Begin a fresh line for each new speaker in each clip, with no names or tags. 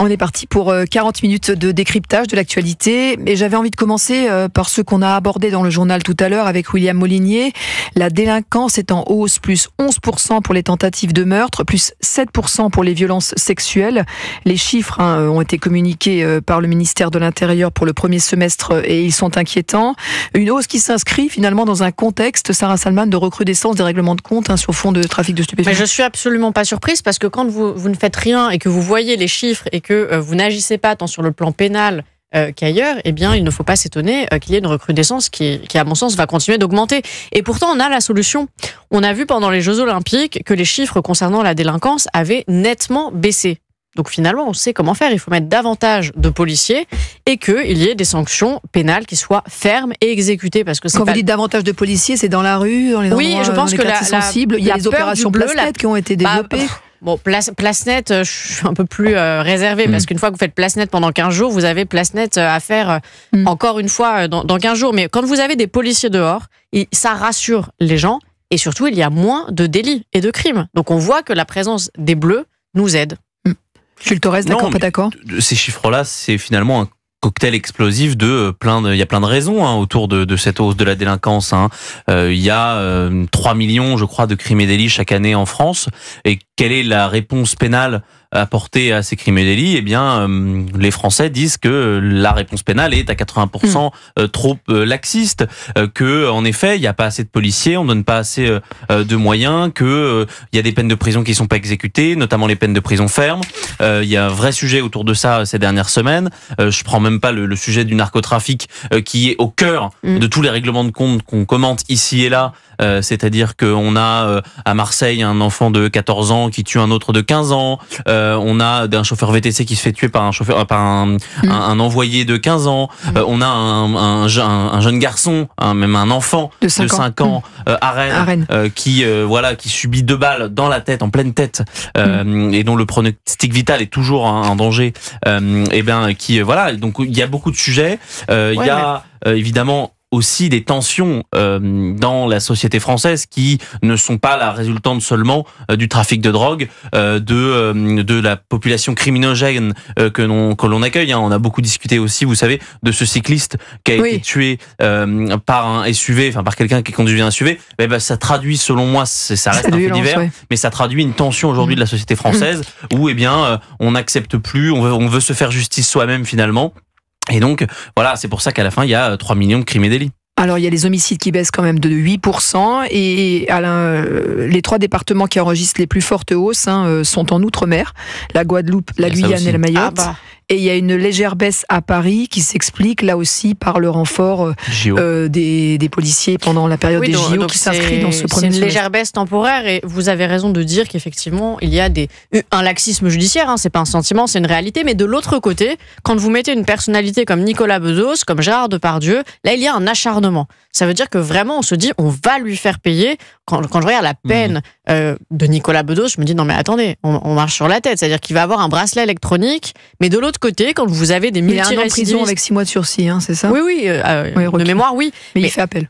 On est parti pour 40 minutes de décryptage de l'actualité. Et j'avais envie de commencer par ce qu'on a abordé dans le journal tout à l'heure avec William Molinier. La délinquance est en hausse, plus 11% pour les tentatives de meurtre, plus 7% pour les violences sexuelles. Les chiffres ont été communiqués par le ministère de l'Intérieur pour le premier semestre et ils sont inquiétants. Une hausse qui s'inscrit finalement dans un contexte, Sarah Salman, de recrudescence des règlements de compte sur fond de trafic de stupéfiants.
Mais je suis absolument pas surprise parce que quand vous ne faites rien et que vous voyez les chiffres et que vous n'agissez pas tant sur le plan pénal qu'ailleurs, eh bien, il ne faut pas s'étonner qu'il y ait une recrudescence qui, à mon sens, va continuer d'augmenter. Et pourtant, on a la solution. On a vu pendant les Jeux Olympiques que les chiffres concernant la délinquance avaient nettement baissé. Donc finalement, on sait comment faire. Il faut mettre davantage de policiers et qu'il y ait des sanctions pénales qui soient fermes et exécutées. Parce que
quand vous dites davantage de policiers, c'est dans la rue, dans les endroits,
je pense
dans les quartiers sensibles. Il y a les opérations Place-Net qui ont été développées.
Bon, Place-Net, je suis un peu plus réservée parce qu'une fois que vous faites Place-Net pendant 15 jours, vous avez Place-Net à faire encore une fois dans 15 jours. Mais quand vous avez des policiers dehors, ça rassure les gens et surtout, il y a moins de délits et de crimes. Donc on voit que la présence des Bleus nous aide.
Jules Torres, d'accord, pas d'accord ?
Ces chiffres-là, c'est finalement un cocktail explosif de il y a plein de raisons autour de cette hausse de la délinquance. Il y a 3 millions, je crois, de crimes et délits chaque année en France. Et quelle est la réponse pénale apportée à ces crimes et délits? Eh bien, les Français disent que la réponse pénale est à 80% trop laxiste, que en effet, il n'y a pas assez de policiers, on donne pas assez de moyens, que il y a des peines de prison qui sont pas exécutées, notamment les peines de prison ferme. Il y a un vrai sujet autour de ça ces dernières semaines. Je prends même pas le sujet du narcotrafic qui est au cœur de tous les règlements de compte qu'on commente ici et là. C'est-à-dire qu'on a à Marseille un enfant de 14 ans qui tue un autre de 15 ans. On a un chauffeur VTC qui se fait tuer par un envoyé de 15 ans. On a un jeune garçon, même un enfant de 5 ans à Rennes. Qui subit 2 balles dans la tête, en pleine tête, et dont le pronostic vital est toujours en danger. Donc il y a beaucoup de sujets. Il y a évidemment aussi des tensions dans la société française qui ne sont pas la résultante seulement du trafic de drogue, de la population criminogène que l'on accueille. On a beaucoup discuté aussi, vous savez, de ce cycliste qui a été tué par un SUV, par quelqu'un qui conduisait un SUV. Ça traduit, selon moi, ça reste un fait divers, mais ça traduit une tension aujourd'hui de la société française où on n'accepte plus, on veut se faire justice soi-même finalement. Et donc, voilà, c'est pour ça qu'à la fin, il y a 3 millions de crimes et délits.
Alors, il y a les homicides qui baissent quand même de 8%. Et Alain, les 3 départements qui enregistrent les plus fortes hausses sont en Outre-mer, la Guadeloupe, la Guyane et la Mayotte. Et il y a une légère baisse à Paris qui s'explique là aussi par le renfort des policiers pendant la période des JO qui s'inscrit dans ce premier semestre.
C'est une légère baisse temporaire et vous avez raison de dire qu'effectivement il y a un laxisme judiciaire, c'est pas un sentiment, c'est une réalité. Mais de l'autre côté, quand vous mettez une personnalité comme Nicolas Bedos, comme Gérard Depardieu, là il y a un acharnement. Ça veut dire que vraiment on se dit on va lui faire payer. Quand je regarde la peine de Nicolas Bedos, je me dis non mais attendez, on marche sur la tête. C'est-à-dire qu'il va avoir un bracelet électronique, mais de l'autre côté, quand vous avez des multirécidivistes...
Il est en prison avec 6 mois de sursis, c'est ça ?
Oui, de mémoire, oui.
Mais il fait appel.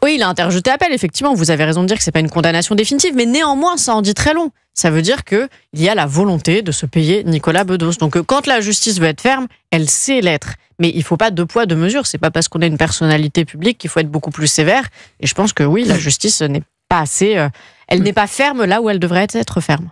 Oui, il a interjeté appel, effectivement. Vous avez raison de dire que c'est pas une condamnation définitive, mais néanmoins, ça en dit très long. Ça veut dire qu'il y a la volonté de se payer Nicolas Bedos. Donc quand la justice veut être ferme, elle sait l'être. Mais il faut pas 2 poids, 2 mesures. C'est pas parce qu'on a une personnalité publique qu'il faut être beaucoup plus sévère. Et je pense que oui, la justice n'est pas assez... elle n'est pas ferme là où elle devrait être ferme.